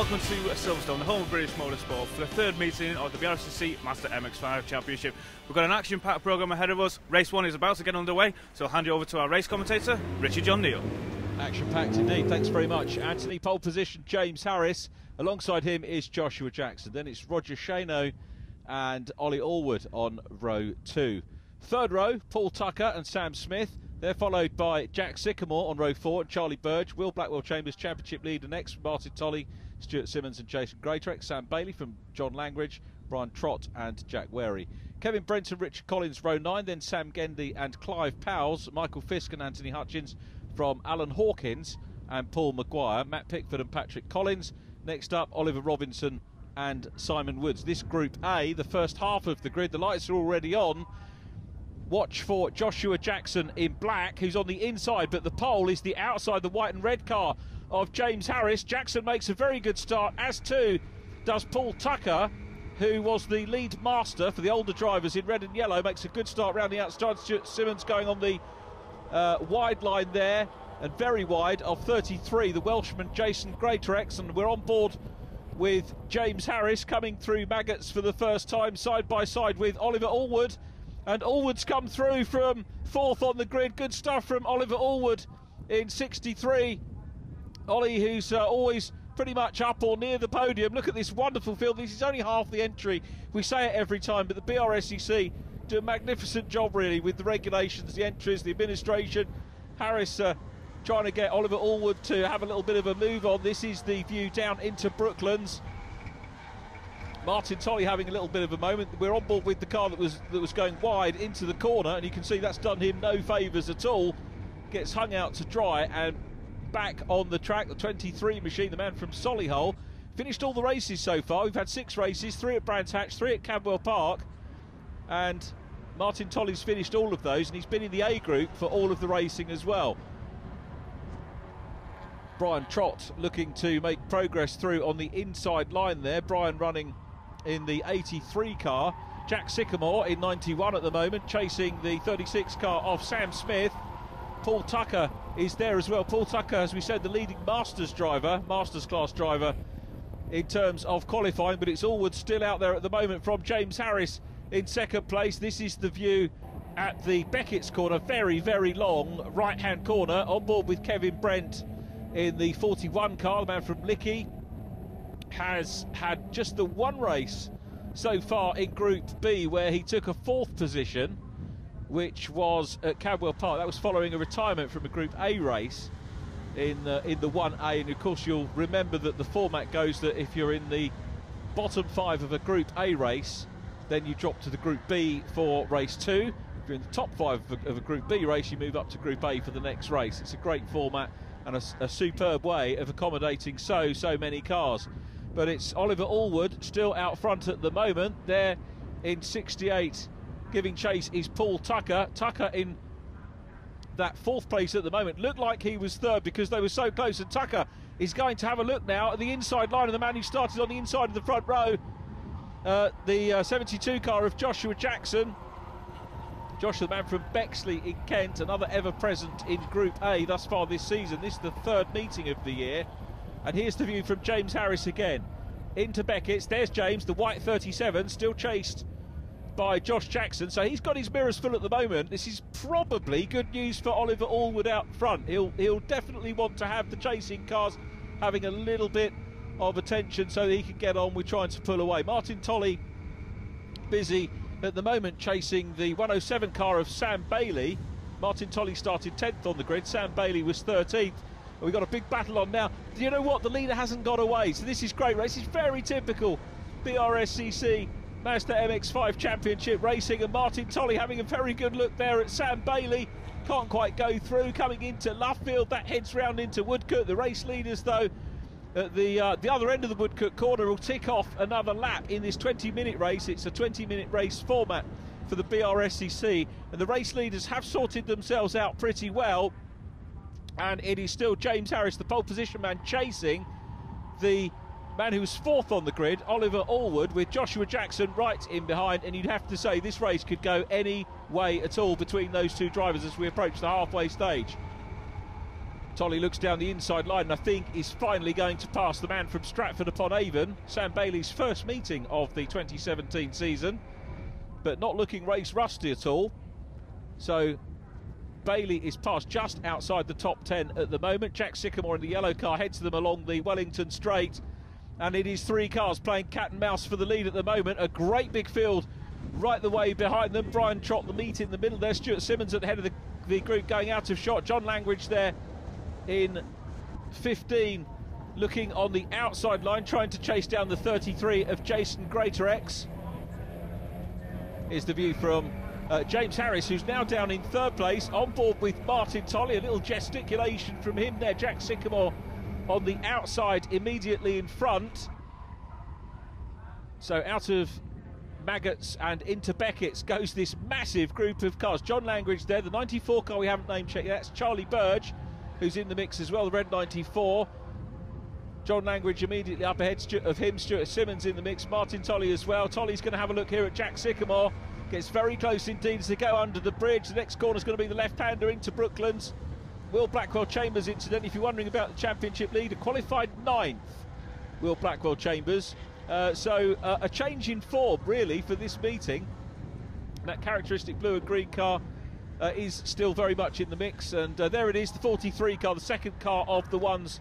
welcome to Silverstone, the home of British motorsport, for the third meeting of the BRSCC Mazda MX-5 Championship. We've got an action-packed programme ahead of us. Race 1 is about to get underway, so I'll hand you over to our race commentator, Richard John Neal. Action-packed indeed, thanks very much. Anthony, pole position, James Harris. Alongside him is Joshua Jackson. Then it's Roger Shano and Ollie Allwood on row 2. Third row, Paul Tucker and Sam Smith. They're followed by Jack Sycamore on row 4, Charlie Burge, Will Blackwell-Chambers Championship leader next, Martin Tolley, Stuart Simmons and Jason Greatrex, Sam Bailey from John Langridge, Brian Trott and Jack Wary. Kevin Brent and Richard Collins row 9, then Sam Gendy and Clive Powles, Michael Fisk and Anthony Hutchins from Alan Hawkins and Paul Maguire, Matt Pickford and Patrick Collins. Next up, Oliver Robinson and Simon Woods. This Group A, the first half of the grid, the lights are already on. Watch for Joshua Jackson in black, who's on the inside, but the pole is the outside, the white and red car of James Harris. Jackson makes a very good start, as too does Paul Tucker, who was the lead master for the older drivers in red and yellow. Makes a good start round the outside. Stuart Simmons going on the wide line there, and very wide of 33, the Welshman Jason Greatrex, and we're on board with James Harris coming through Maggots for the first time, side by side with Oliver Allwood. And Allwood's come through from fourth on the grid. Good stuff from Oliver Allwood in 63. Ollie, who's always pretty much up or near the podium. Look at this wonderful field. This is only half the entry. We say it every time, but the BRSCC do a magnificent job, really, with the regulations, the entries, the administration. Harris trying to get Oliver Allwood to have a little bit of a move on. This is the view down into Brooklands. Martin Tolley having a little bit of a moment. We're on board with the car that was going wide into the corner, and you can see that's done him no favours at all. Gets hung out to dry and back on the track. The 23 machine, the man from Solihull, finished all the races so far. We've had 6 races, 3 at Brands Hatch, 3 at Cadwell Park, and Martin Tolley's finished all of those, and he's been in the A group for all of the racing as well. Brian Trott looking to make progress through on the inside line there. Brian running in the 83 car. Jack Sycamore in 91 at the moment, chasing the 36 car of Sam Smith. Paul Tucker is there as well. Paul Tucker, as we said, the leading Masters class driver in terms of qualifying, but it's Allwood still out there at the moment from James Harris in second place. This is the view at the Beckett's corner, very, very long right-hand corner, on board with Kevin Brent in the 41 car, the man from Lickey. Has had just the one race so far in Group B where he took a 4th position, which was at Cadwell Park. That was following a retirement from a Group A race in the 1A, and of course you'll remember that the format goes that if you're in the bottom 5 of a Group A race, then you drop to the Group B for race 2. If you're in the top 5 of a Group B race, you move up to Group A for the next race. It's a great format and a superb way of accommodating so many cars. But it's Oliver Allwood still out front at the moment. There in 68 giving chase is Paul Tucker. Tucker in that 4th place at the moment. Looked like he was 3rd because they were so close, and Tucker is going to have a look now at the inside line of the man who started on the inside of the front row. The 72 car of Joshua Jackson. Joshua, the man from Bexley in Kent, another ever-present in Group A thus far this season. This is the 3rd meeting of the year. And here's the view from James Harris again. Into Beckett's, there's James, the white 37, still chased by Josh Jackson. So he's got his mirrors full at the moment. This is probably good news for Oliver Allwood out front. He'll definitely want to have the chasing cars having a little bit of attention so that he can get on with trying to pull away. Martin Tolley busy at the moment chasing the 107 car of Sam Bailey. Martin Tolley started 10th on the grid. Sam Bailey was 13th. We've got a big battle on now. Do you know what? The leader hasn't got away, so this is great race. It's very typical BRSCC Mazda MX-5 Championship racing, and Martin Tolley having a very good look there at Sam Bailey. Can't quite go through, coming into Luffield. That heads round into Woodcote. The race leaders, though, at the other end of the Woodcote corner will tick off another lap in this 20-minute race. It's a 20-minute race format for the BRSCC, and the race leaders have sorted themselves out pretty well. And it is still James Harris, the pole position man, chasing the man who was 4th on the grid, Oliver Allwood, with Joshua Jackson right in behind. And you'd have to say this race could go any way at all between those two drivers as we approach the halfway stage. Tolley looks down the inside line and I think is finally going to pass the man from Stratford-upon-Avon, Sam Bailey's first meeting of the 2017 season, but not looking race rusty at all. So Bailey is passed just outside the top 10 at the moment. Jack Sycamore in the yellow car heads them along the Wellington Straight, and it is 3 cars playing cat and mouse for the lead at the moment. A great big field right the way behind them. Brian Trott the meat in the middle there. Stuart Simmons at the head of the group going out of shot. John Langridge there in 15 looking on the outside line, trying to chase down the 33 of Jason Greatorex. Here's the view from James Harris, who's now down in 3rd place, on board with Martin Tolley. A little gesticulation from him there. Jack Sycamore on the outside immediately in front. So out of Maggots and into Beckett's goes this massive group of cars. John Langridge there, the 94 car we haven't name checked yet. That's Charlie Burge, who's in the mix as well, the red 94. John Langridge immediately up ahead of him. Stuart Simmons in the mix, Martin Tolley as well. Tolley's going to have a look here at Jack Sycamore. Gets very close indeed as they go under the bridge. The next corner is going to be the left-hander into Brooklands. Will Blackwell Chambers, incidentally, if you're wondering about the championship leader, qualified 9th, Will Blackwell Chambers. So a change in form, really, for this meeting. That characteristic blue and green car is still very much in the mix. And there it is, the 43 car, the second car of the ones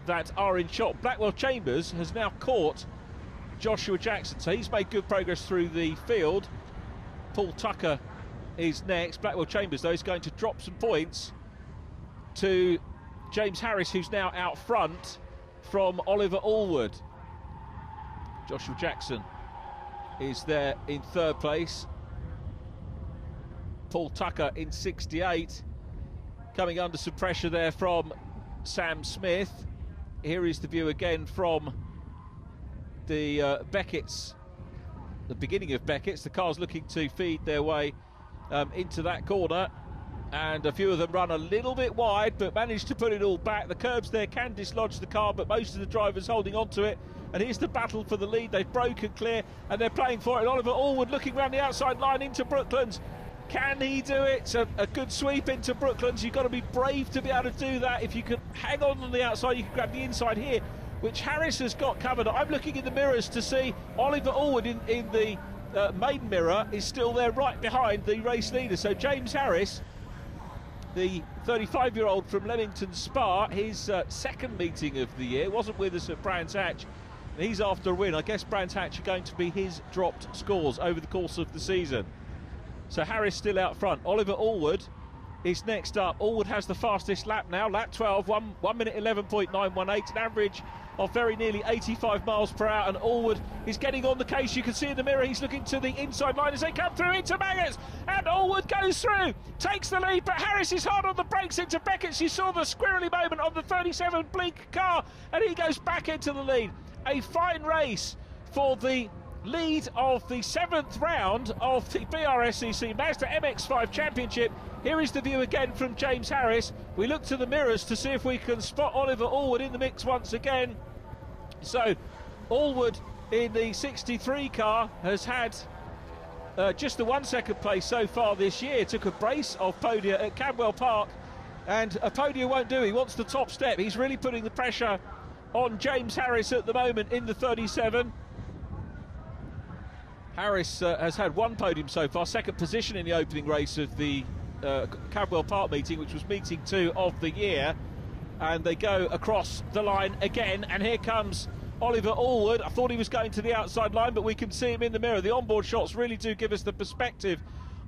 that are in shot. Blackwell Chambers has now caught Joshua Jackson, so he's made good progress through the field. Paul Tucker is next. Blackwell Chambers, though, is going to drop some points to James Harris, who's now out front from Oliver Allwood. Joshua Jackson is there in 3rd place. Paul Tucker in 68, coming under some pressure there from Sam Smith. Here is the view again from the Beckett's, the beginning of Beckett's. The car's looking to feed their way into that corner, and a few of them run a little bit wide but manage to put it all back. The curbs there can dislodge the car, but most of the drivers holding on to it. And here's the battle for the lead. They've broken clear and they're playing for it. Oliver Allwood looking around the outside line into Brooklands. Can he do it? A good sweep into Brooklands. You've got to be brave to be able to do that. If you can hang on the outside, you can grab the inside here, which Harris has got covered. I'm looking in the mirrors to see Oliver Allwood in the maiden mirror is still there right behind the race leader. So James Harris, the 35-year-old from Leamington Spa, his second meeting of the year, wasn't with us at Brands Hatch. He's after a win. I guess Brands Hatch are going to be his dropped scores over the course of the season. So Harris still out front. Oliver Allwood is next up. Allwood has the fastest lap now, lap 12, 1 minute 11.918, an average of very nearly 85 miles per hour, and Allwood is getting on the case. You can see in the mirror he's looking to the inside line as they come through into Maggots, and Allwood goes through, takes the lead, but Harris is hard on the brakes into Beckett's. You saw the squirrely moment on the 37 Blink car, and he goes back into the lead. A fine race for the lead of the 7th round of the BRSCC Mazda MX-5 Championship. Here is the view again from James Harris. We look to the mirrors to see if we can spot Oliver Allwood in the mix once again. So Allwood in the 63 car has had just the 1 second place so far this year. Took a brace of podia at Cadwell Park, and a podia won't do. He wants the top step. He's really putting the pressure on James Harris at the moment in the 37. Harris has had 1 podium so far, 2nd position in the opening race of the Cadwell Park meeting, which was meeting 2 of the year. And they go across the line again, and here comes Oliver Allwood. I thought he was going to the outside line, but we can see him in the mirror. The onboard shots really do give us the perspective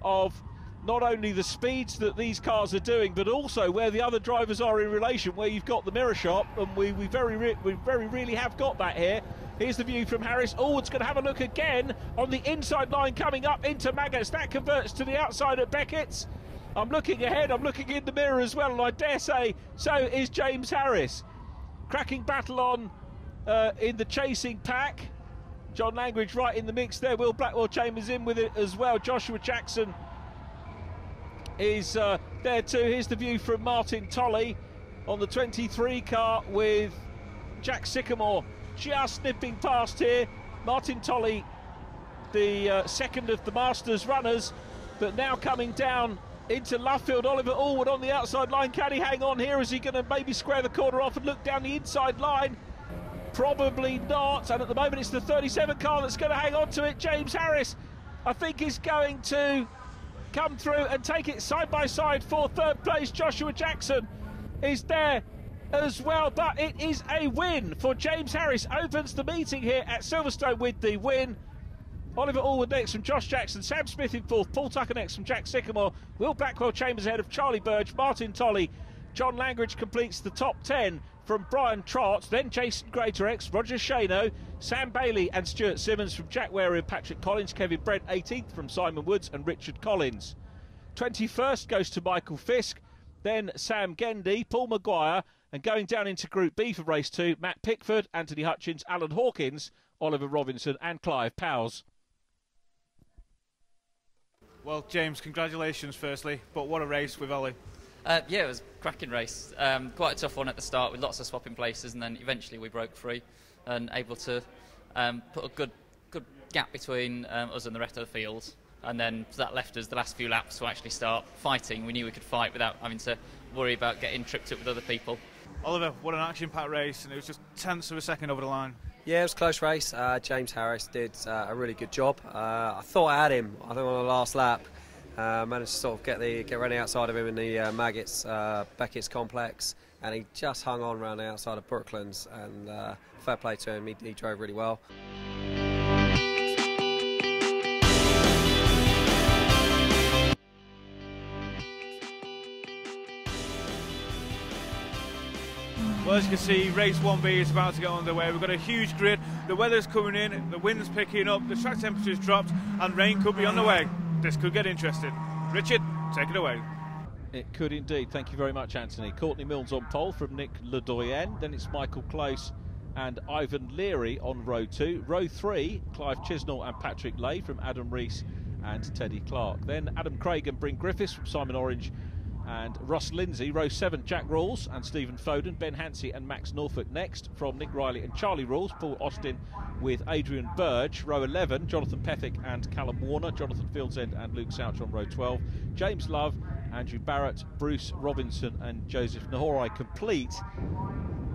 of not only the speeds that these cars are doing, but also where the other drivers are in relation, where you've got the mirror shot, and we very really have got that here. Here's the view from Harris. Allwood's going to have a look again on the inside line coming up into Maggots. That converts to the outside at Beckett's. I'm looking ahead, I'm looking in the mirror as well, and I dare say so is James Harris. Cracking battle on in the chasing pack. John Langridge right in the mix there. Will Blackwell Chambers in with it as well. Joshua Jackson is there too. Here's the view from Martin Tolley on the 23 car with Jack Sycamore just nipping past here. Martin Tolley, the second of the Masters runners, but now coming down into Luffield. Oliver Allwood on the outside line. Can he hang on here? Is he going to maybe square the corner off and look down the inside line? Probably not. And at the moment it's the 37 car that's going to hang on to it. James Harris, I think, is going to come through and take it side by side for third place. Joshua Jackson is there as well, but it is a win for James Harris. Opens the meeting here at Silverstone with the win. Oliver Allwood next from Josh Jackson, Sam Smith in fourth, Paul Tucker next from Jack Sycamore, Will Blackwell Chambers ahead of Charlie Burge, Martin Tolley, John Langridge completes the top 10 from Brian Trott, then Jason Greatorex, Roger Shano, Sam Bailey and Stuart Simmons from Jack Wary and Patrick Collins, Kevin Brent 18th from Simon Woods and Richard Collins. 21st goes to Michael Fisk, then Sam Gendy, Paul Maguire, and going down into Group B for race 2, Matt Pickford, Anthony Hutchins, Alan Hawkins, Oliver Robinson and Clive Powers. Well, James, congratulations firstly, but what a race with Ollie. Yeah, it was a cracking race. Quite a tough one at the start with lots of swapping places, and then eventually we broke free and able to put a good gap between us and the rest of the field. And then that left us the last few laps to actually start fighting. We knew we could fight without having to worry about getting tripped up with other people. Oliver, what an action-packed race, and it was just tenths of a second over the line. Yeah, it was a close race. James Harris did a really good job. I thought I had him. I think on the last lap, managed to sort of get running outside of him in the Beckett's complex, and he just hung on around the outside of Brooklands. And fair play to him. He drove really well. Well, as you can see, race 1B is about to get underway. We've got a huge grid, the weather's coming in, the wind's picking up, the track temperature's dropped, and rain could be on the way. This could get interesting. Richard, take it away. It could indeed. Thank you very much, Anthony. Courtney Milnes on pole from Nick Ledoyen. Then it's Michael Close and Ivan Leary on row 2. Row 3, Clive Chisnall and Patrick Lay from Adam Rees and Teddy Clark. Then Adam Craig and Bryn Griffiths from Simon Orange and Russ Lindsay. Row 7, Jack Rawls and Stephen Foden, Ben Hansey and Max Norfolk next from Nick Riley and Charlie Rawls, Paul Austin with Adrian Burge. Row 11, Jonathan Pethick and Callum Warner, Jonathan Fieldsend and Luke Souch on row 12. James Love, Andrew Barrett, Bruce Robinson and Joseph Nahorai complete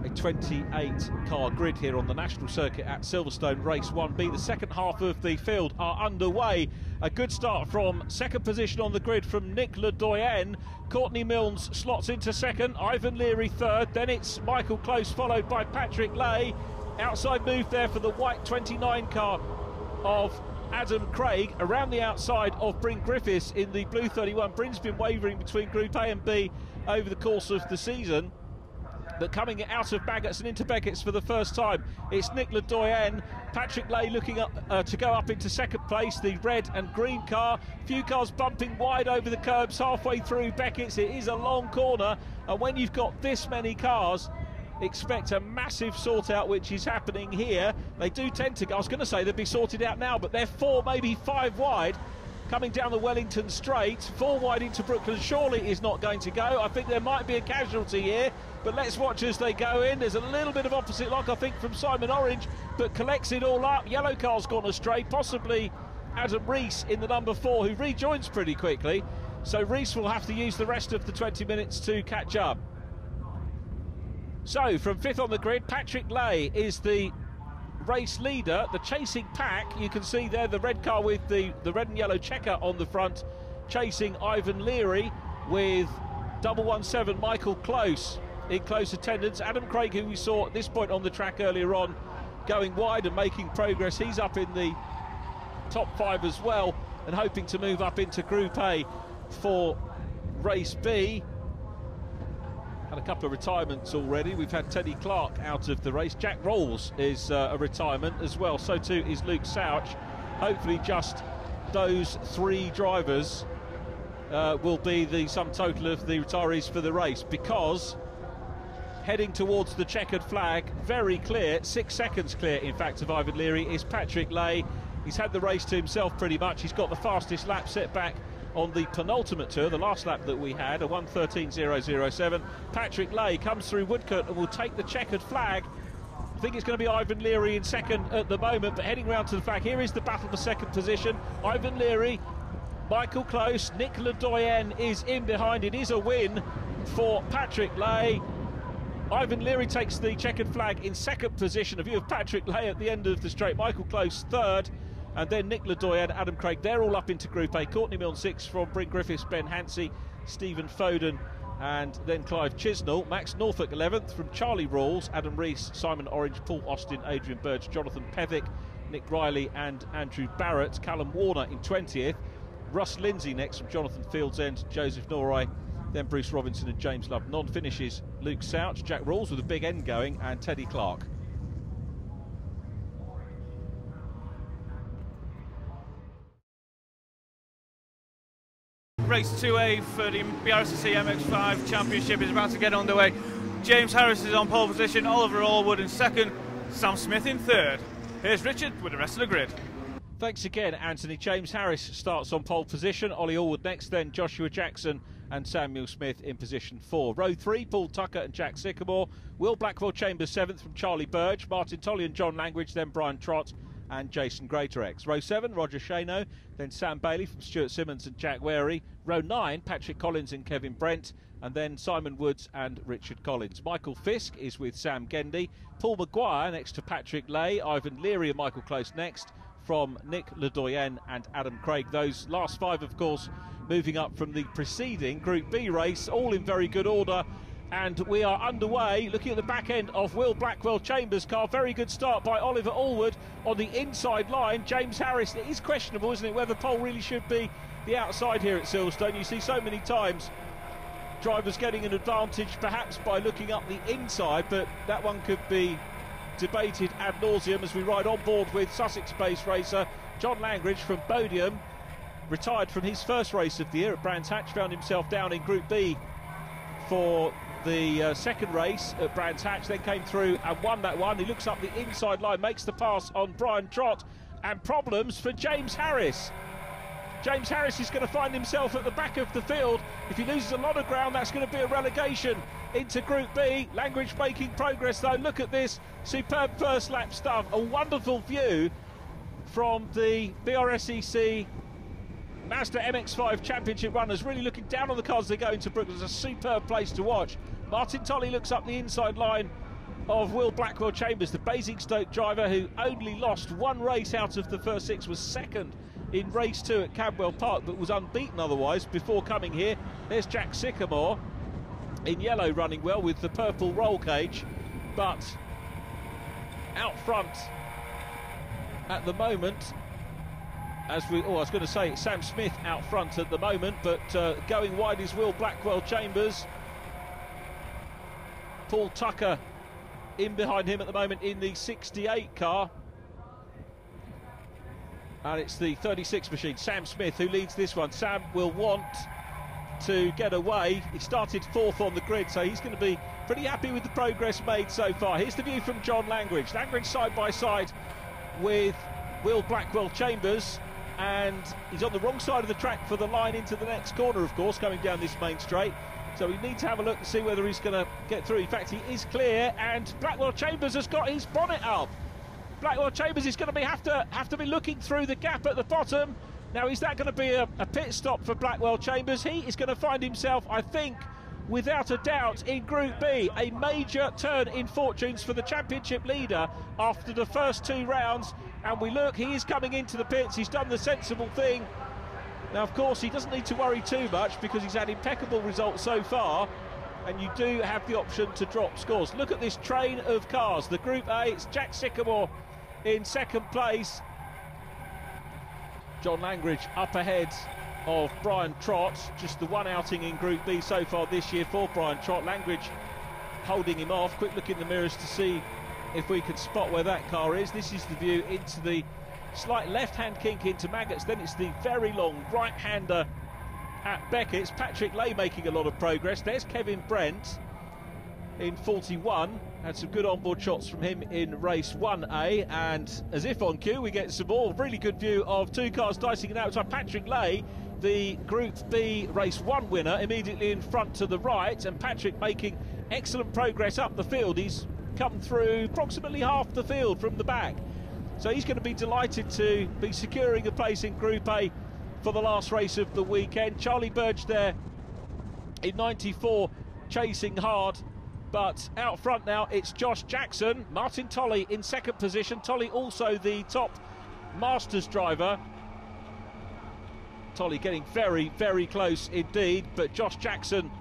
a 28-car grid here on the national circuit at Silverstone race 1B. The second half of the field are underway. A good start from second position on the grid from Nick Ledoyen. Courtney Milnes slots into second, Ivan Leary third, then it's Michael Close followed by Patrick Lay. Outside move there for the white 29 car of Adam Craig around the outside of Bryn Griffiths in the blue 31. Bryn's been wavering between Group A and B over the course of the season, but coming out of Baggots and into Beckett's for the first time, it's Nick Ledoyen. Patrick Lay looking up to go up into second place, the red and green car. Few cars bumping wide over the curbs halfway through Beckett's. It is a long corner, and when you've got this many cars, expect a massive sort out, which is happening here. They do tend to, I was going to say they'd be sorted out now, but they're 4, maybe 5 wide. Coming down the Wellington Straight, 4 wide into Brooklyn surely is not going to go. I think there might be a casualty here, but let's watch as they go in. There's a little bit of opposite lock, I think, from Simon Orange, but collects it all up. Yellow car's gone astray, possibly Adam Rees in the number 4, who rejoins pretty quickly. So Rees will have to use the rest of the 20 minutes to catch up. So from 5th on the grid, Patrick Lay is the race leader. The chasing pack, you can see there the red car with the red and yellow checker on the front, chasing Ivan Leary with 117 Michael Close in close attendance. Adam Craig, who we saw at this point on the track earlier on, going wide and making progress. He's up in the top 5 as well and hoping to move up into Group A for race B. Had a couple of retirements already. We've had Teddy Clark out of the race. Jack Rawls is a retirement as well. So too is Luke Souch. Hopefully just those 3 drivers will be the sum total of the retirees for the race, because heading towards the checkered flag, very clear, 6 seconds clear in fact of Ivan Leary, is Patrick Lay. He's had the race to himself pretty much. He's got the fastest lap set back on the penultimate tour, the last lap that we had, a 1:13.007. Patrick Lay comes through Woodcote and will take the checkered flag. I think it's going to be Ivan Leary in second at the moment, but heading round to the flag, here is the battle for second position. Ivan Leary Michael Close, Nick Ledoyen is in behind. It is a win for Patrick Lay. Ivan Leary takes the checkered flag in second position. A view of Patrick Lay at the end of the straight. Michael Close third, and then Nick Ledoyen, Adam Craig. They're all up into Group A. Courtney Milne sixth from Bryn Griffiths, Ben Hansey, Stephen Foden, and then Clive Chisnell. Max Norfolk 11th from Charlie Rawls, Adam Rees, Simon Orange, Paul Austin, Adrian Burge, Jonathan Pevick, Nick Riley and Andrew Barrett. Callum Warner in 20th. Russ Lindsay next from Jonathan Fieldsend, Joseph Norrie, then Bruce Robinson and James Love. Non-finishes Luke Souch, Jack Rawls with a big end going, and Teddy Clark. Race 2A for the BRSCC MX-5 Championship is about to get underway. James Harris is on pole position, Oliver Allwood in second, Sam Smith in third. Here's Richard with the rest of the grid. Thanks again, Anthony. James Harris starts on pole position, Ollie Allwood next, then Joshua Jackson and Samuel Smith in position 4. Row 3, Paul Tucker and Jack Sycamore. Will Blackwell Chambers 7th from Charlie Burge, Martin Tolley and John Langridge, then Brian Trott and Jason Greatorex. Row 7, Roger Shano, then Sam Bailey from Stuart Simmons and Jack Wary. Row 9, Patrick Collins and Kevin Brent, and then Simon Woods and Richard Collins. Michael Fisk is with Sam Gendy. Paul Maguire next to Patrick Lay. Ivan Leary and Michael Close next from Nick Ledoyen and Adam Craig. Those last 5, of course, moving up from the preceding Group B race, all in very good order. And we are underway, looking at the back end of Will Blackwell Chambers' car. Very good start by Oliver Allwood on the inside line. James Harris, it is questionable, isn't it, whether pole really should be the outside here at Silverstone. You see so many times drivers getting an advantage perhaps by looking up the inside, but that one could be debated ad nauseum as we ride on board with Sussex-based racer John Langridge from Bodiam. Retired from his first race of the year at Brands Hatch, found himself down in Group B for the second race at Brands Hatch, then came through and won that one. He looks up the inside line, makes the pass on Brian Trott, and problems for James Harris. James Harris is going to find himself at the back of the field. If he loses a lot of ground, that's going to be a relegation into Group B. Langridge making progress though. Look at this superb first lap stuff. A wonderful view from the BRSCC Mazda MX-5 Championship runners, really looking down on the cars as they go into Brooklyn. It's a superb place to watch. Martin Tolley looks up the inside line of Will Blackwell Chambers, the Basingstoke driver who only lost one race out of the first 6, was second in race 2 at Cadwell Park, but was unbeaten otherwise before coming here. There's Jack Sycamore in yellow, running well with the purple roll cage, but out front at the moment, as we, I was going to say Sam Smith out front at the moment, but going wide is Will Blackwell Chambers. Paul Tucker in behind him at the moment in the 68 car. And it's the 36 machine, Sam Smith, who leads this one. Sam will want to get away. He started 4th on the grid, so he's going to be pretty happy with the progress made so far. Here's the view from John Langridge. Langridge side by side with Will Blackwell Chambers, and he's on the wrong side of the track for the line into the next corner, of course, coming down this main straight. So we need to have a look to see whether he's going to get through. In fact, he is clear, and Blackwell Chambers has got his bonnet up. Blackwell Chambers is going to have to be looking through the gap at the bottom. Now, is that going to be a pit stop for Blackwell Chambers? He is going to find himself, I think, without a doubt, in Group B. A major turn in fortunes for the championship leader after the first 2 rounds. And we look, he is coming into the pits. He's done the sensible thing. Now, of course, he doesn't need to worry too much because he's had impeccable results so far. And you do have the option to drop scores. Look at this train of cars. The Group A, it's Jack Sycamore in second place. John Langridge up ahead of Brian Trott. Just the one outing in Group B so far this year for Brian Trott. Langridge holding him off. Quick look in the mirrors to see if we can spot where that car is. This is the view into the slight left-hand kink into Maggots. Then it's the very long right-hander at Beckett's. Patrick Lay making a lot of progress. There's Kevin Brent in 41. Had some good onboard shots from him in race 1A, and as if on cue we get some more really good view of 2 cars dicing it out. So Patrick Lay, the Group B race 1 winner, immediately in front to the right, and Patrick making excellent progress up the field. He's come through approximately half the field from the back, so he's going to be delighted to be securing a place in Group A for the last race of the weekend. Charlie Burge there in 94, chasing hard. But out front now, it's Josh Jackson. Martin Tolley in second position. Tolley also the top Masters driver. Tolley getting very, very close indeed. But Josh Jackson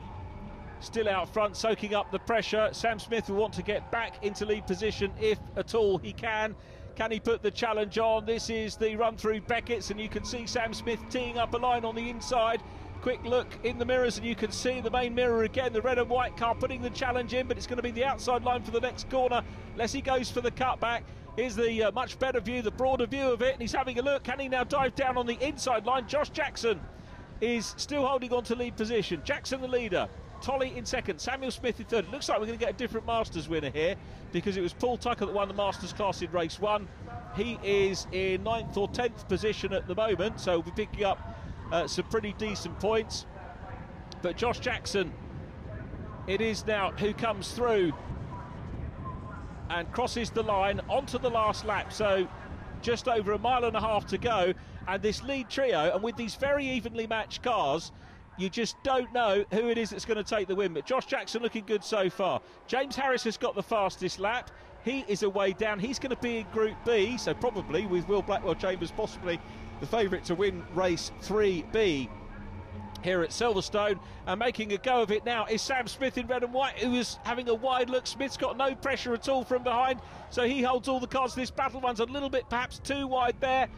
still out front, soaking up the pressure. Sam Smith will want to get back into lead position if at all he can. Can he put the challenge on? This is the run through Beckett's, and you can see Sam Smith teeing up a line on the inside. Quick look in the mirrors and you can see the main mirror again, the red and white car putting the challenge in, but it's going to be the outside line for the next corner. Leslie goes for the cutback. Here's the much better view, the broader view of it, and he's having a look. Can he now dive down on the inside line? Josh Jackson is still holding on to lead position. Jackson the leader, Tolley in second, Samuel Smith in third. It looks like we're going to get a different Masters winner here, because it was Paul Tucker that won the Masters class in race 1. He is in 9th or 10th position at the moment, so we'll be picking up some pretty decent points. But Josh Jackson, it is now who comes through and crosses the line onto the last lap. So just over 1.5 miles to go, and this lead trio, and with these very evenly matched cars, you just don't know who it is that's going to take the win. But Josh Jackson looking good so far. James Harris has got the fastest lap. He is away down. He's going to be in Group B, so probably with Will Blackwell Chambers possibly the favourite to win race 3B here at Silverstone. And making a go of it now is Sam Smith in red and white, who is having a wide look. Smith's got no pressure at all from behind, so he holds all the cards. This battle runs a little bit perhaps too wide there.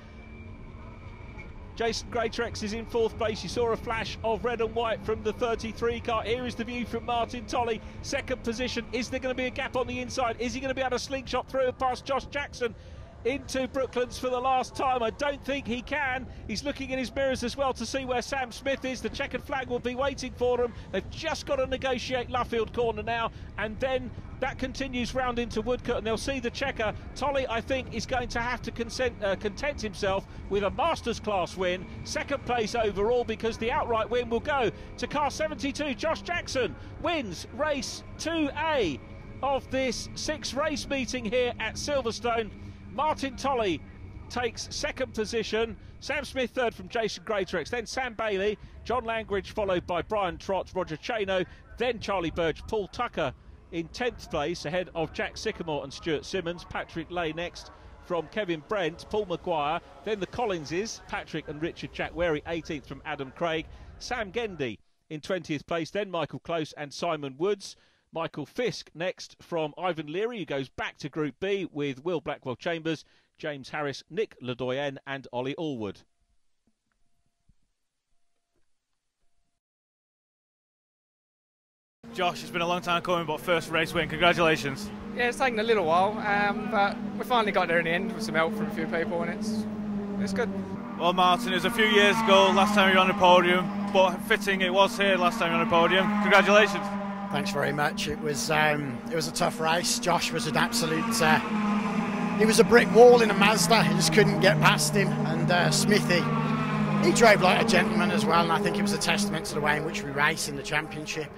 Jason Greatrex is in 4th place. You saw a flash of red and white from the 33 car. Here is the view from Martin Tolley. Second position. Is there going to be a gap on the inside? Is he going to be able to slingshot through past Josh Jackson into Brooklands for the last time? I don't think he can. He's looking in his mirrors as well to see where Sam Smith is. The checkered flag will be waiting for them. They've just got to negotiate Luffield corner now, and then that continues round into Woodcote, and they'll see the checker. Tolley, I think, is going to have to content himself with a Masters class win, second place overall, because the outright win will go to car 72. Josh Jackson wins race 2A of this 6 race meeting here at Silverstone. Martin Tolley takes second position. Sam Smith third from Jason Greatrex. Then Sam Bailey, John Langridge followed by Brian Trott, Roger Chano. Then Charlie Burge, Paul Tucker in 10th place ahead of Jack Sycamore and Stuart Simmons. Patrick Lay next from Kevin Brent, Paul Maguire. Then the Collinses, Patrick and Richard Chackwary, 18th from Adam Craig. Sam Gendy in 20th place. Then Michael Close and Simon Woods. Michael Fisk next from Ivan Leary, who goes back to Group B with Will Blackwell Chambers, James Harris, Nick Ledoyen and Ollie Allwood. Josh, it's been a long time coming, but first race win, congratulations. Yeah, it's taken a little while, but we finally got there in the end with some help from a few people, and it's good. Well, Martin, it was a few years ago, last time you were on the podium, but fitting it was here last time you were on the podium. Congratulations. Thanks very much. It was a tough race. Josh was an absolute. He was a brick wall in a Mazda. He just couldn't get past him. And Smithy, he drove like a gentleman as well. And I think it was a testament to the way in which we race in the championship.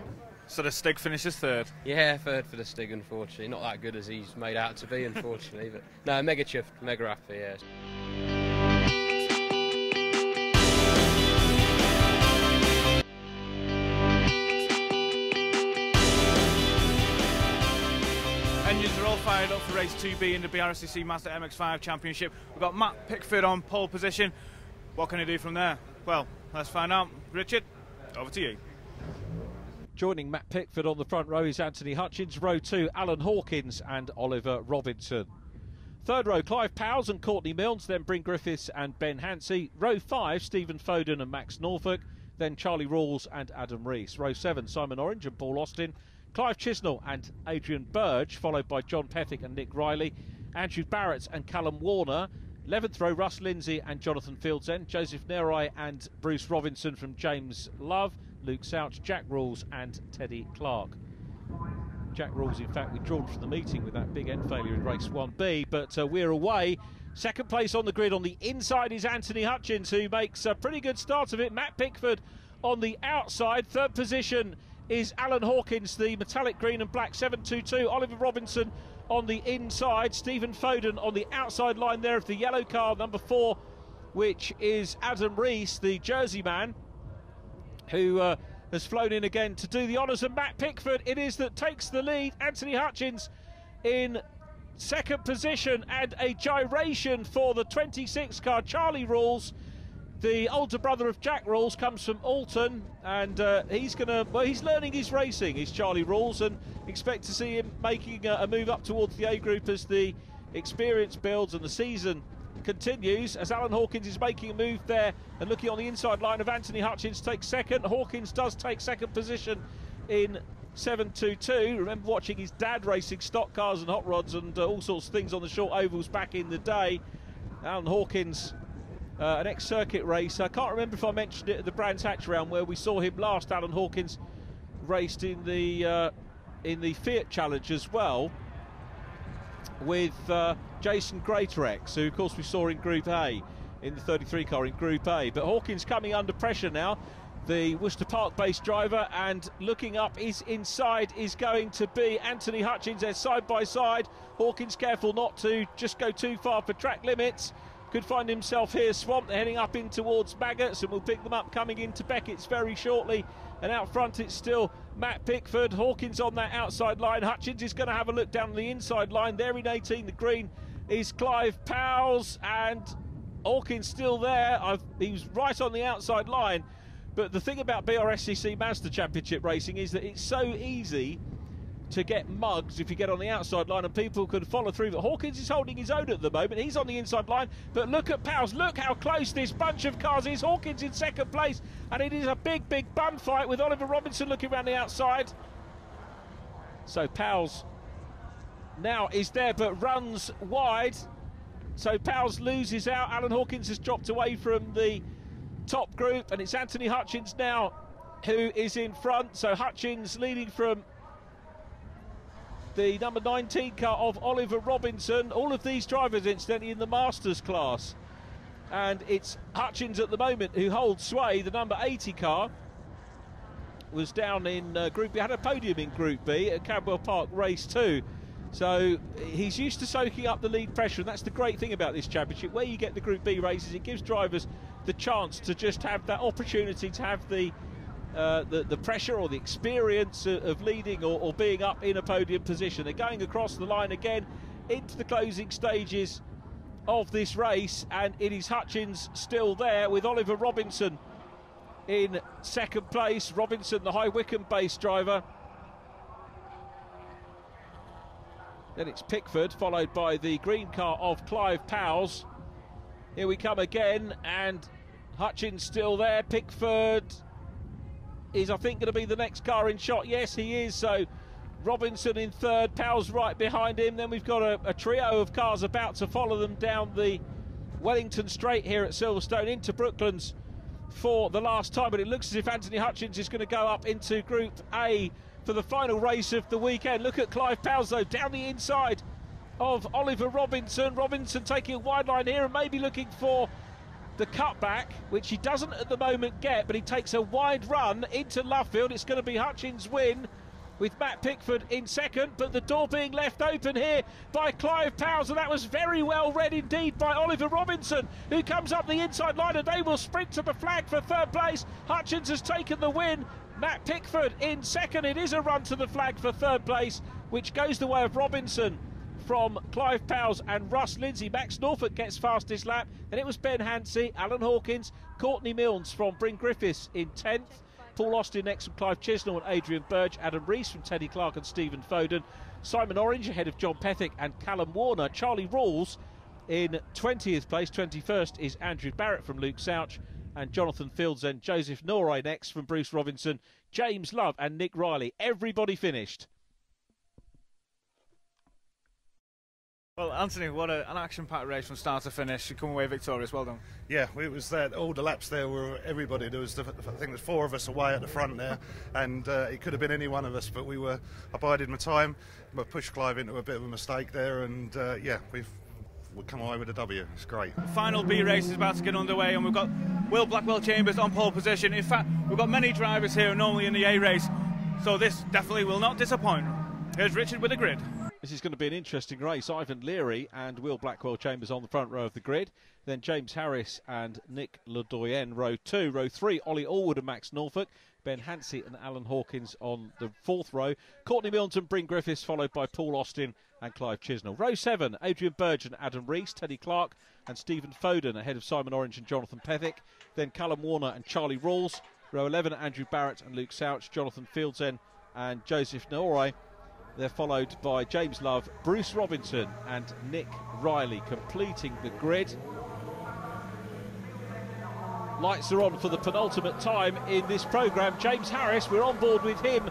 So the Stig finishes third? Yeah, third for the Stig, unfortunately. Not that good as he's made out to be, unfortunately. But no, mega chuffed, mega happy, yeah. Engines are all fired up for race 2B in the BRSCC Mazda MX-5 Championship. We've got Matt Pickford on pole position. What can he do from there? Well, let's find out. Richard, over to you. Joining Matt Pickford on the front row is Anthony Hutchins. Row 2, Alan Hawkins and Oliver Robinson. Third row, Clive Powles and Courtney Milnes, then Bryn Griffiths and Ben Hansey. Row 5, Stephen Foden and Max Norfolk, then Charlie Rawls and Adam Rees. Row 7, Simon Orange and Paul Austin. Clive Chisnell and Adrian Burge, followed by John Pethick and Nick Riley. Andrew Barrett and Callum Warner. 11th row, Russ Lindsay and Jonathan Fieldsend. Joseph Nerai and Bruce Robinson from James Love. Luke Souch, Jack Rawls and Teddy Clark. Jack Rawls, in fact, withdrawn from the meeting with that big end failure in race 1B, but we're away. Second place on the grid on the inside is Anthony Hutchins, who makes a pretty good start of it. Matt Pickford on the outside. Third position is Alan Hawkins, the metallic green and black 722. Oliver Robinson on the inside. Stephen Foden on the outside line there of the yellow car, number 4 which is Adam Rees, the Jersey man, who has flown in again to do the honours. And Matt Pickford it is that takes the lead. Anthony Hutchins in second position, and a gyration for the 26 car. Charlie Rawls, the older brother of Jack Rawls, comes from Alton, and he's learning his racing, is Charlie Rawls, and expect to see him making a move up towards the A group as the experience builds and the season continues, as Alan Hawkins is making a move there and looking on the inside line of Anthony Hutchins takes second. Hawkins does take second position in 722. Remember watching his dad racing stock cars and hot rods and all sorts of things on the short ovals back in the day. Alan Hawkins, an ex-circuit racer. I can't remember if I mentioned it at the Brands Hatch round where we saw him last. Alan Hawkins raced in the Fiat Challenge as well with Jason Greatorex, who of course we saw in Group A, in the 33 car in Group A. But Hawkins coming under pressure now, the Worcester Park based driver, and looking up is inside is going to be Anthony Hutchins. They're side by side. Hawkins careful not to just go too far for track limits. Could find himself here swamped. They're heading up in towards Maggots, and we'll pick them up coming into Beckett's very shortly. And out front it's still Matt Pickford. Hawkins on that outside line. Hutchins is going to have a look down the inside line. There in 18, the green, is Clive Powles, and Hawkins still there. He was right on the outside line. But the thing about BRSCC Mazda Championship racing is that it's so easy to get mugs if you get on the outside line, and people could follow through. But Hawkins is holding his own at the moment. He's on the inside line, but look at Powles. Look how close this bunch of cars is. Hawkins in second place, and it is a big bun fight with Oliver Robinson looking around the outside. So Powles now is there but runs wide, so Powles loses out. Alan Hawkins has dropped away from the top group, and it's Anthony Hutchins now who is in front. So Hutchins leading from the number 19 car of Oliver Robinson. All of these drivers incidentally in the Masters class, and it's Hutchins at the moment who holds sway. The number 80 car was down in Group B, had a podium in Group B at Cadwell Park Race 2. So he's used to soaking up the lead pressure, and that's the great thing about this championship. Where you get the Group B races, it gives drivers the chance to just have that opportunity to have the pressure or the experience of leading or being up in a podium position. They're going across the line again into the closing stages of this race, and it is Hutchins still there with Oliver Robinson in second place. Robinson, the High Wycombe based driver. Then it's Pickford, followed by the green car of Clive Powles. Here we come again, and Hutchins still there. Pickford is, I think, going to be the next car in shot. Yes, he is. So Robinson in third, Powles right behind him. Then we've got a trio of cars about to follow them down the Wellington Straight here at Silverstone into Brooklands for the last time. But it looks as if Anthony Hutchins is going to go up into Group A for the final race of the weekend. Look at Clive Powles, though, down the inside of Oliver Robinson. Robinson taking a wide line here and maybe looking for the cutback, which he doesn't at the moment get, but he takes a wide run into Lovefield. It's going to be Hutchins' win with Matt Pickford in second, but the door being left open here by Clive Powles, and that was very well read indeed by Oliver Robinson, who comes up the inside line, and they will sprint to the flag for third place. Hutchins has taken the win. Matt Pickford in second. It is a run to the flag for third place, which goes the way of Robinson from Clive Powles and Russ Lindsay. Max Norfolk gets fastest lap, and it was Ben Hansey, Alan Hawkins, Courtney Milnes from Bryn Griffiths in 10th. Paul Austin next from Clive Chisnell and Adrian Burge. Adam Rees from Teddy Clark and Stephen Foden. Simon Orange ahead of John Pethick and Callum Warner. Charlie Rawls in 20th place. 21st is Andrew Barrett from Luke Souch, and Jonathan Fields and Joseph Noray next from Bruce Robinson, James Love and Nick Riley. Everybody finished. Well, Anthony, what an action-packed race from start to finish. You come away victorious. Well done. Yeah, it was that. All the laps there were everybody. There was, I think, there's 4 of us away at the front there, and it could have been any one of us, but we were abiding my time. We pushed Clive into a bit of a mistake there, and yeah, we'll come away with a W. It's great. The final B race is about to get underway, and we've got Will Blackwell-Chambers on pole position. In fact, we've got many drivers here normally in the A race, so this definitely will not disappoint. Here's Richard with the grid. This is going to be an interesting race. Ivan Leary and Will Blackwell-Chambers on the front row of the grid. Then James Harris and Nick Ledoyen, row 2. Row 3, Ollie Allwood and Max Norfolk. Ben Hansey and Alan Hawkins on the 4th row. Courtney Milton, Bryn Griffiths, followed by Paul Austin and Clive Chisnell. Row 7, Adrian Burge and Adam Rees, Teddy Clark and Stephen Foden ahead of Simon Orange and Jonathan Pethick. Then Callum Warner and Charlie Rawls. Row 11, Andrew Barrett and Luke Souch, Jonathan Fieldsen and Joseph Naorai. They're followed by James Love, Bruce Robinson and Nick Riley completing the grid. Lights are on for the penultimate time in this programme. James Harris, we're on board with him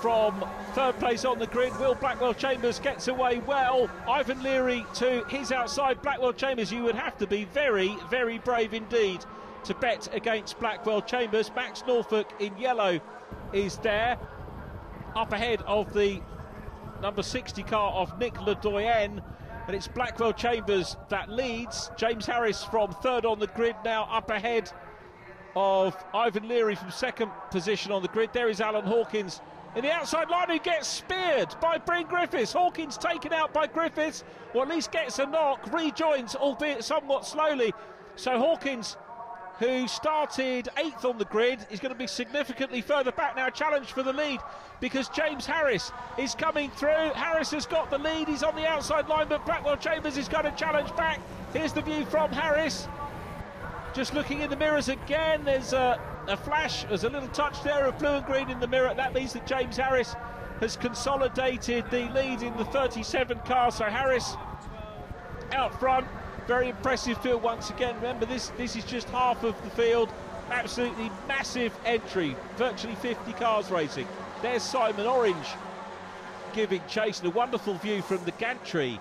from 3rd place on the grid. Will Blackwell-Chambers gets away well. Ivan Leary to his outside. Blackwell-Chambers, you would have to be very, very brave indeed to bet against Blackwell-Chambers. Max Norfolk in yellow is there, up ahead of the number 60 car of Nick Ledoyen, and it's Blackwell-Chambers that leads. James Harris from 3rd on the grid now, up ahead of Ivan Leary from 2nd position on the grid. There is Alan Hawkins in the outside line, who gets speared by Bryn Griffiths. Hawkins taken out by Griffiths, or at least gets a knock, rejoins, albeit somewhat slowly. So Hawkins, who started 8th on the grid, is going to be significantly further back now. Challenge for the lead because James Harris is coming through. Harris has got the lead, he's on the outside line, but Blackwell-Chambers is going to challenge back. Here's the view from Harris. Just looking in the mirrors again, there's a flash, there's a little touch there of blue and green in the mirror. That means that James Harris has consolidated the lead in the 37 car. So Harris out front. Very impressive field once again. Remember, this is just half of the field. Absolutely massive entry. Virtually 50 cars racing. There's Simon Orange giving chase. And a wonderful view from the gantry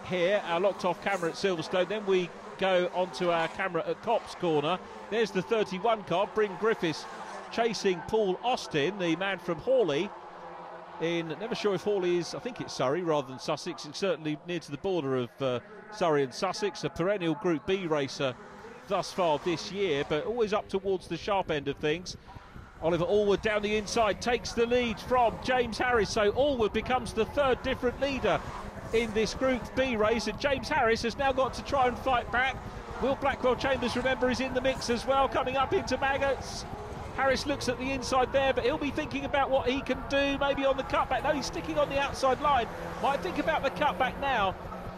here, our locked-off camera at Silverstone. Then we go onto our camera at Copse Corner. There's the 31 car, Bryn Griffiths, chasing Paul Austin, the man from Hawley. Never sure if Hawley is, I think it's Surrey rather than Sussex. It's certainly near to the border of Surrey and Sussex. A perennial Group B racer thus far this year, but always up towards the sharp end of things. Oliver Allwood down the inside takes the lead from James Harris. So Allwood becomes the 3rd different leader in this Group B race, and James Harris has now got to try and fight back. Will Blackwell-Chambers, remember, is in the mix as well, coming up into Maggots. Harris looks at the inside there, but he'll be thinking about what he can do, maybe on the cutback. No, he's sticking on the outside line. Might think about the cutback now.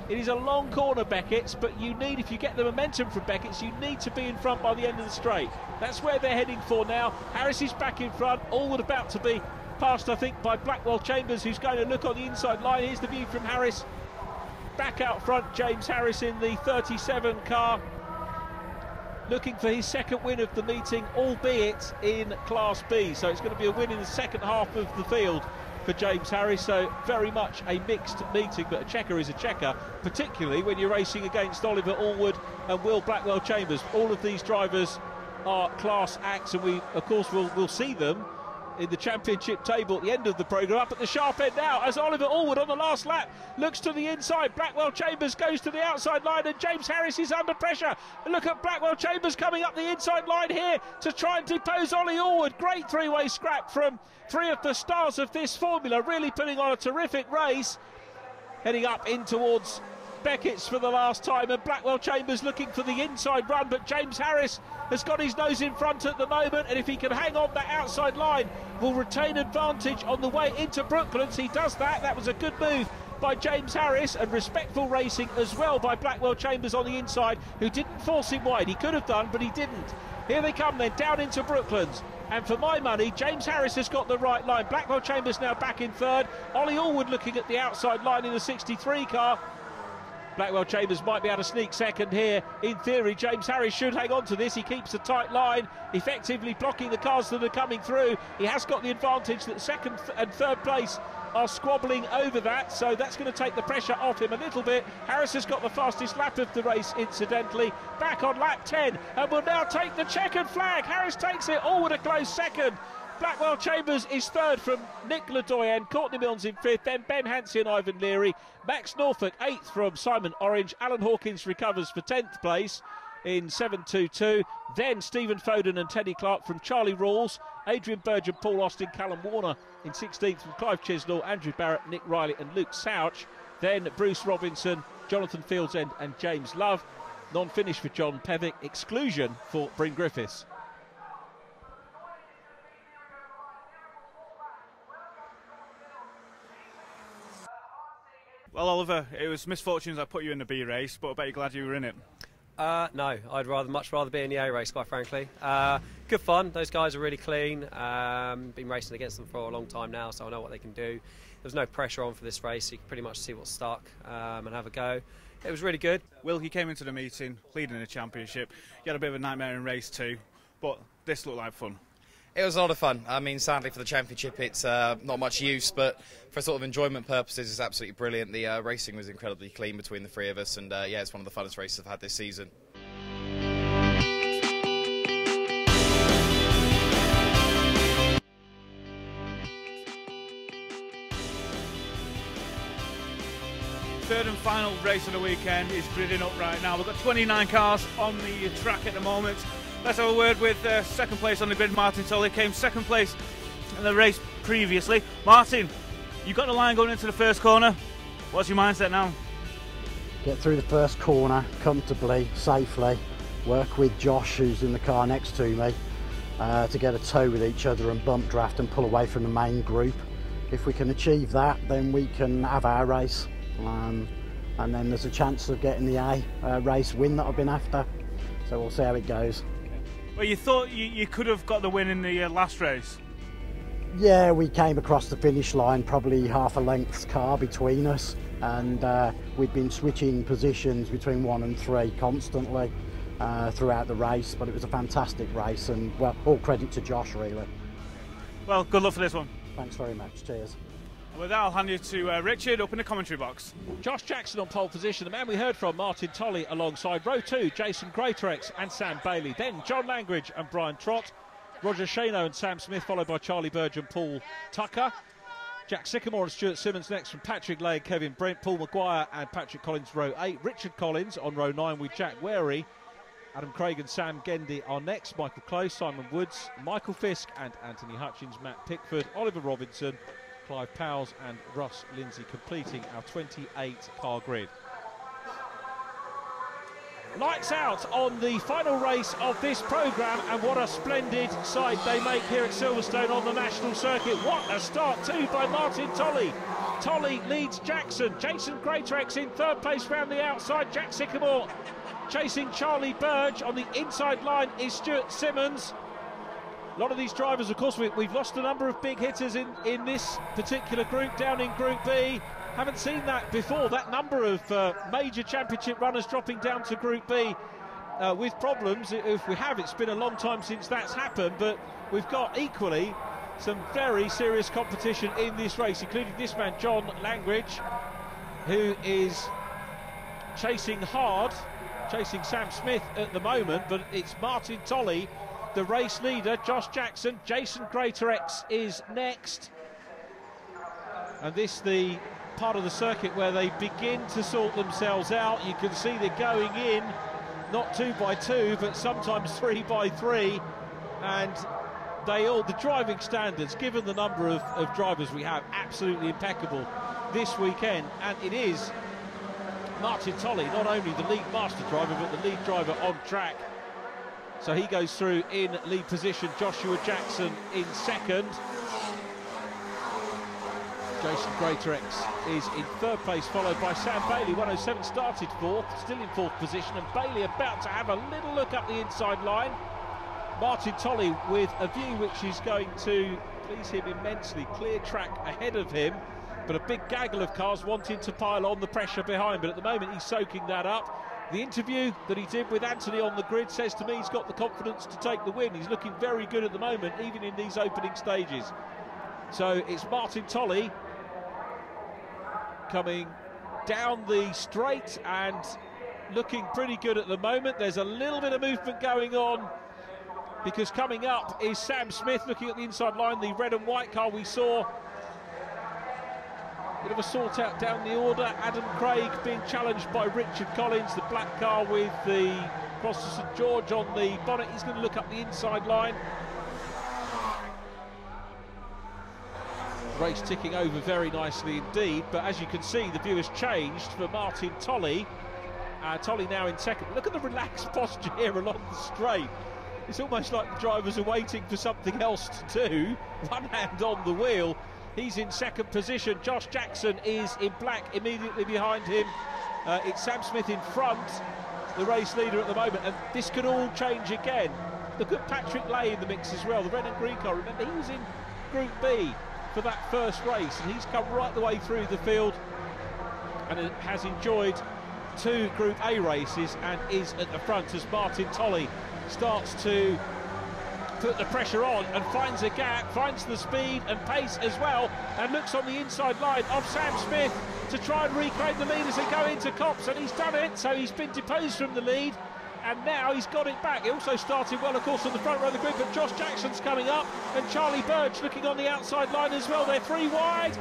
It is a long corner, Beckett's, but you need, if you get the momentum from Beckett's, you need to be in front by the end of the straight. That's where they're heading for now. Harris is back in front, Allwood about to be passed, I think, by Blackwell-Chambers, who's going to look on the inside line. Here's the view from Harris. Back out front, James Harris in the 37 car, looking for his 2nd win of the meeting, albeit in Class B. So it's going to be a win in the 2nd half of the field for James Harris. So very much a mixed meeting, but a checker is a checker, particularly when you're racing against Oliver Allwood and Will Blackwell-Chambers. All of these drivers are class acts, and we, of course, will see them in the championship table at the end of the programme. Up at the sharp end now as Oliver Allwood on the last lap looks to the inside. Blackwell-Chambers goes to the outside line, and James Harris is under pressure. Look at Blackwell-Chambers coming up the inside line here to try and depose Ollie Allwood. Great three-way scrap from 3 of the stars of this formula, really putting on a terrific race. Heading up in towards Beckett's for the last time, and Blackwell-Chambers looking for the inside run, but James Harris has got his nose in front at the moment, and if he can hang on that outside line, will retain advantage on the way into Brooklands. He does that. That was a good move by James Harris, and respectful racing as well by Blackwell-Chambers on the inside, who didn't force him wide. He could have done, but he didn't. Here they come then, down into Brooklands. And for my money, James Harris has got the right line. Blackwell-Chambers now back in 3rd. Ollie Allwood looking at the outside line in the 63 car. Blackwell-Chambers might be able to sneak 2nd here. In theory, James Harris should hang on to this. He keeps a tight line, effectively blocking the cars that are coming through. He has got the advantage that 2nd and 3rd place are squabbling over that, so that's going to take the pressure off him a little bit. Harris has got the fastest lap of the race, incidentally, back on lap 10, and will now take the checkered flag. Harris takes it, Allwood a close 2nd. Blackwell-Chambers is 3rd from Nick Ledoyen, Courtney Milnes in 5th, then Ben Hansey and Ivan Leary. Max Norfolk 8th from Simon Orange. Alan Hawkins recovers for 10th place. in 7.22. Then Stephen Foden and Teddy Clark from Charlie Rawls. Adrian Burge, Paul Austin, Callum Warner in 16th from Clive Chisnall, Andrew Barrett, Nick Riley and Luke Souch. Then Bruce Robinson, Jonathan Fieldsend and James Love. Non-finish for John Pevick. Exclusion for Bryn Griffiths. Well, Oliver, it was misfortunes that put you in the B race, but I bet you're glad you were in it. No, I'd much rather be in the A race, quite frankly. Good fun. Those guys are really clean. Been racing against them for a long time now, so I know what they can do. There's no pressure on for this race. So you can pretty much see what's stuck and have a go. It was really good. Will, you came into the meeting leading the championship. You had a bit of a nightmare in race 2, but this looked like fun. It was a lot of fun. I mean, sadly for the championship, it's not much use, but for sort of enjoyment purposes, it's absolutely brilliant. The racing was incredibly clean between the three of us, and yeah, it's one of the funnest races I've had this season. Third and final race of the weekend is gridding up right now. We've got 29 cars on the track at the moment. Let's have a word with second place on the grid, Martin Tully. Came second place in the race previously. Martin, you got the line going into the first corner. What's your mindset now? Get through the first corner comfortably, safely. Work with Josh, who's in the car next to me, to get a tow with each other and bump draft and pull away from the main group. If we can achieve that, then we can have our race. And then there's a chance of getting the A race win that I've been after. So we'll see how it goes. Well, you thought you could have got the win in the last race? Yeah, we came across the finish line, probably half a length's car between us, and we'd been switching positions between 1 and 3 constantly throughout the race, but it was a fantastic race, and well, all credit to Josh really. Well, good luck for this one. Thanks very much, cheers. With that, I'll hand you to Richard up in the commentary box. Josh Jackson on pole position. The man we heard from, Martin Tully, alongside row 2, Jason Greatorex and Sam Bailey. Then John Langridge and Brian Trott. Roger Shano and Sam Smith, followed by Charlie Burge and Paul Tucker. Jack Sycamore and Stuart Simmons next from Patrick Lay and Kevin Brent. Paul Maguire and Patrick Collins, row 8. Richard Collins on row 9 with Jack Wary. Adam Craig and Sam Gendy are next. Michael Close, Simon Woods, Michael Fisk and Anthony Hutchins. Matt Pickford, Oliver Robinson, Clive Powles and Russ Lindsay completing our 28-car grid. Lights out on the final race of this programme, and what a splendid sight they make here at Silverstone on the national circuit. What a start too by Martin Tully. Tully leads Jackson. Jason Greatorex in third place round the outside. Jack Sycamore chasing Charlie Burge. On the inside line is Stuart Simmons. A lot of these drivers, of course, we've lost a number of big hitters in this particular group, down in Group B. Haven't seen that before, that number of major championship runners dropping down to Group B with problems. If we have, it's been a long time since that's happened, but we've got equally some very serious competition in this race, including this man, John Langridge, who is chasing hard, chasing Sam Smith at the moment, but it's Martin Tully, the race leader. Josh Jackson, Jason Greatorex is next. And this the part of the circuit where they begin to sort themselves out. You can see they're going in, not 2 by 2, but sometimes 3 by 3. And the driving standards, given the number of drivers we have, absolutely impeccable this weekend. And it is Martin Tully, not only the lead master driver, but the lead driver on track. So he goes through in lead position. Joshua Jackson in second. Jason Greatorex is in third place, followed by Sam Bailey. 107 started fourth, still in fourth position, and Bailey about to have a little look up the inside line. Martin Tully with a view which is going to please him immensely. Clear track ahead of him, but a big gaggle of cars wanting to pile on, the pressure behind, but at the moment he's soaking that up. The interview that he did with Anthony on the grid says to me he's got the confidence to take the win. He's looking very good at the moment, even in these opening stages. So it's Martin Tully coming down the straight and looking pretty good at the moment. There's a little bit of movement going on because coming up is Sam Smith looking at the inside line, the red and white car we saw. Bit of a sort out down the order. Adam Craig being challenged by Richard Collins, the black car with the across to St George on the bonnet. He's going to look up the inside line. Race ticking over very nicely indeed, but as you can see, the view has changed for Martin Tolley. Tolley now in second. Look at the relaxed posture here along the straight. It's almost like the drivers are waiting for something else to do. One hand on the wheel. He's in second position. Josh Jackson is in black immediately behind him. It's Sam Smith in front, the race leader at the moment, and this could all change again. Look at Patrick Lay in the mix as well, the red and green car. Remember, he was in Group B for that first race, and he's come right the way through the field and has enjoyed 2 Group A races and is at the front as Martin Tolley starts to put the pressure on and finds a gap, finds the speed and pace as well, and looks on the inside line of Sam Smith to try and reclaim the lead as they go into Copse, and he's done it. So he's been deposed from the lead, and now he's got it back. He also started well, of course, on the front row of the grid, but Josh Jackson's coming up, and Charlie Burge looking on the outside line as well. They're 3 wide,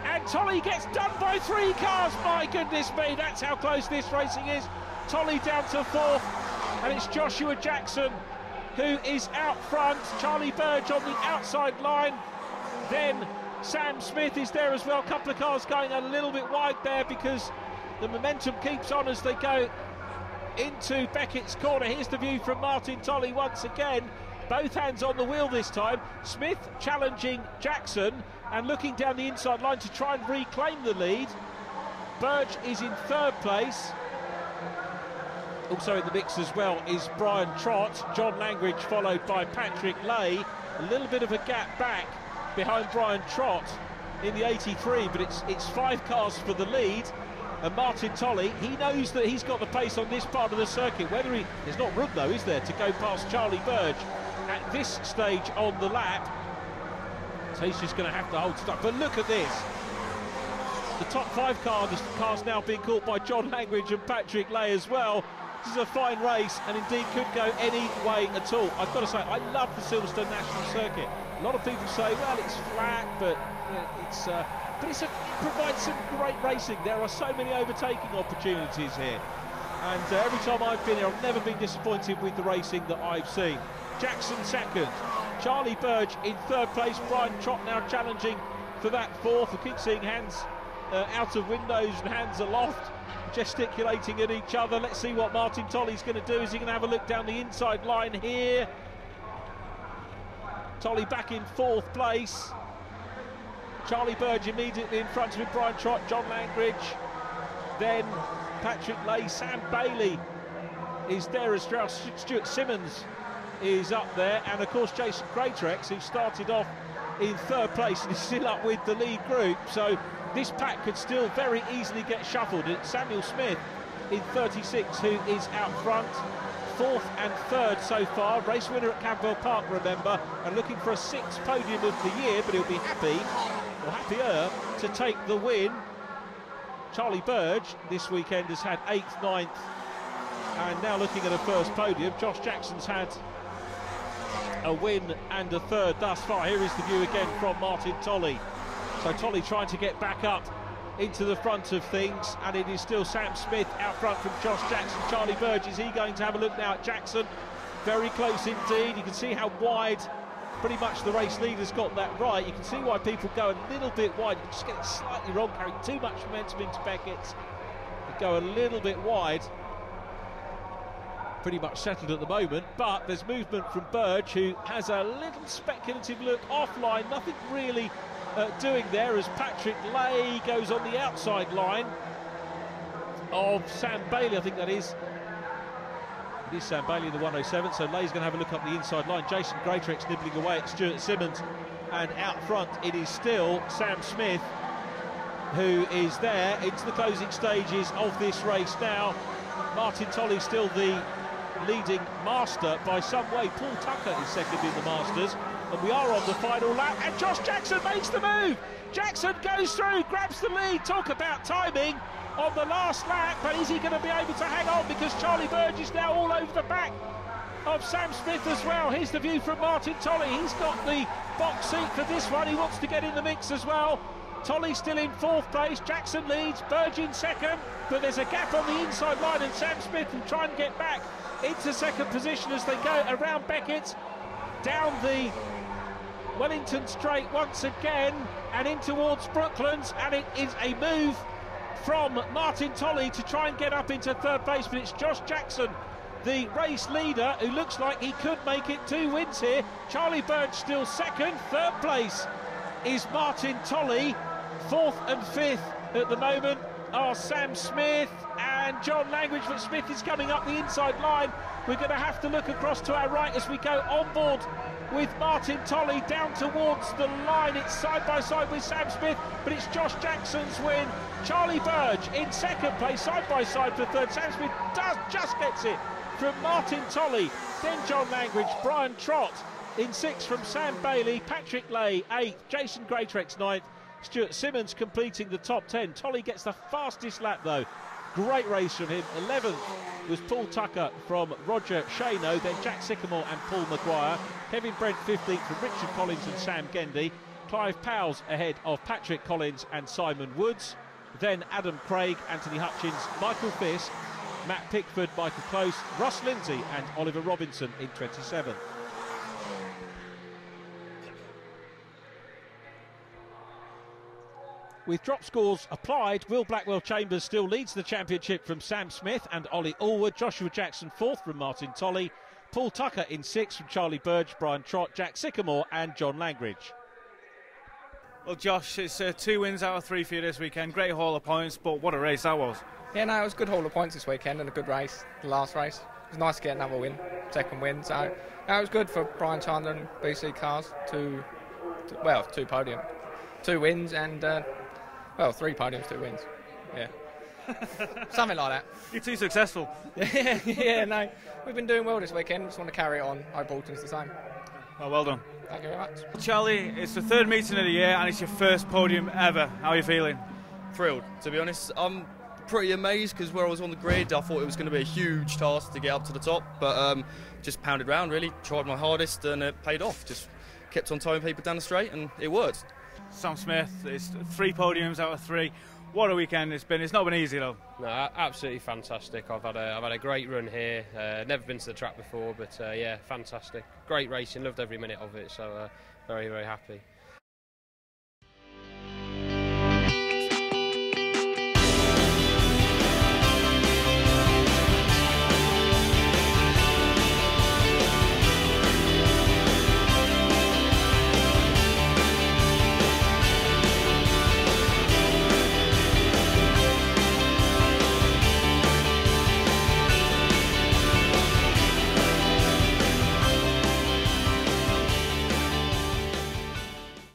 and Tolley gets done by 3 cars. My goodness me, that's how close this racing is. Tolley down to 4th, and it's Joshua Jackson who is out front. Charlie Burge on the outside line. Then Sam Smith is there as well. A couple of cars going a little bit wide there because the momentum keeps on as they go into Beckett's corner. Here's the view from Martin Tolley once again. Both hands on the wheel this time. Smith challenging Jackson and looking down the inside line to try and reclaim the lead. Burge is in 3rd place. Also in the mix as well is Brian Trott, John Langridge followed by Patrick Lay. A little bit of a gap back behind Brian Trott in the 83, but it's 5 cars for the lead. And Martin Tolley, he knows that he's got the pace on this part of the circuit. There's not room though, is there, to go past Charlie Burge at this stage on the lap. So he's just going to have to hold stuck. But look at this. The top 5 cars now being caught by John Langridge and Patrick Lay as well. This is a fine race and indeed could go any way at all. I've got to say, I love the Silverstone National circuit. A lot of people say, well, it's flat, but it provides some great racing. There are so many overtaking opportunities here. And every time I've been here, I've never been disappointed with the racing that I've seen. Jackson 2nd, Charlie Burge in 3rd place, Brian Trott now challenging for that 4th. We keep seeing hands out of windows and hands aloft, gesticulating at each other. Let's see what Martin Tolley's going to do. Is he going to have a look down the inside line here? Tolley back in 4th place. Charlie Burge immediately in front of him, Brian Trott, John Langridge, then Patrick Lay, Sam Bailey is there as well. Stuart Simmons is up there, and of course Jason Greatrex, who started off in 3rd place and is still up with the lead group. So this pack could still very easily get shuffled. It's Samuel Smith in 36 who is out front. 4th and 3rd so far. Race winner at Campbell Park, remember, and looking for a 6th podium of the year, but he'll be happier to take the win. Charlie Burge this weekend has had 8th, 9th, and now looking at a 1st podium. Josh Jackson's had a win and a 3rd thus far. Here is the view again from Martin Tolley. So Tolley trying to get back up into the front of things, and it is still Sam Smith out front from Josh Jackson. Charlie Burge, is he going to have a look now at Jackson? Very close indeed. You can see how wide pretty much the race leader's got that right. You can see why people go a little bit wide. You just get it slightly wrong, carrying too much momentum into Beckett's. They go a little bit wide. Pretty much settled at the moment, but there's movement from Burge, who has a little speculative look offline. Nothing really doing there as Patrick Lay goes on the outside line of Sam Bailey, I think that is. It is Sam Bailey in the 107, so Lay's going to have a look up the inside line. Jason Greatrex nibbling away at Stuart Simmons, and out front it is still Sam Smith who is there into the closing stages of this race now. Martin Tolley still the leading master by some way. Paul Tucker is second in the Masters, and we are on the final lap, and Josh Jackson makes the move. Jackson goes through, grabs the lead. Talk about timing on the last lap, but is he going to be able to hang on, because Charlie Burge is now all over the back of Sam Smith as well. Here's the view from Martin Tolley. He's got the box seat for this one. He wants to get in the mix as well. Tolley still in 4th place. Jackson leads. Burge in 2nd, but there's a gap on the inside line, and Sam Smith will try and get back into 2nd position as they go around Beckett's, down the Wellington Straight once again, and in towards Brooklands, and it is a move from Martin Tolley to try and get up into 3rd place, but it's Josh Jackson, the race leader, who looks like he could make it 2 wins here. Charlie Burge still 2nd. 3rd place is Martin Tolley. 4th and 5th at the moment are Sam Smith and John Langridge, but Smith is coming up the inside line. We're going to have to look across to our right as we go on board with Martin Tolley down towards the line. It's side by side with Sam Smith, but it's Josh Jackson's win. Charlie Burge in 2nd place, side by side for 3rd. Sam Smith just gets it from Martin Tolley, then John Langridge, Brian Trott in 6th from Sam Bailey, Patrick Lay 8th, Jason Greatrex 9th, Stuart Simmons completing the top 10. Tolley gets the fastest lap though. Great race from him. 11th was Paul Tucker from Roger Shano, then Jack Sycamore and Paul Maguire. Kevin Brent 15th from Richard Collins and Sam Gendy. Clive Powell's ahead of Patrick Collins and Simon Woods. Then Adam Craig, Anthony Hutchins, Michael Fisk, Matt Pickford, Michael Close, Russ Lindsay and Oliver Robinson in 27th. With drop scores applied, Will Blackwell-Chambers still leads the championship from Sam Smith and Ollie Allwood. Joshua Jackson 4th from Martin Tolley. Paul Tucker in 6th from Charlie Burge, Brian Trott, Jack Sycamore and John Langridge. Well, Josh, it's 2 wins out of 3 for you this weekend. Great haul of points, but what a race that was. Yeah, no, it was a good haul of points this weekend and a good race, the last race. It was nice to get another win, 2nd win. So no, it was good for Brian Chandler and BC Cars to 2 podium. 2 wins and... 3 podiums, 2 wins. Yeah. Something like that. You're too successful. Yeah, no. We've been doing well this weekend. Just want to carry it on. Hope Bolton's the same. Well done. Thank you very much. Charlie, it's the 3rd meeting of the year and it's your 1st podium ever. How are you feeling? Thrilled, to be honest. I'm pretty amazed because where I was on the grid, I thought it was going to be a huge task to get up to the top. But just pounded round, really. Tried my hardest and it paid off. Just kept on towing people down the straight and it worked. Sam Smith, it's 3 podiums out of 3. What a weekend it's been. It's not been easy though. No, absolutely fantastic. I've had a great run here. Never been to the track before, but yeah, fantastic. Great racing. Loved every minute of it. So very, very happy.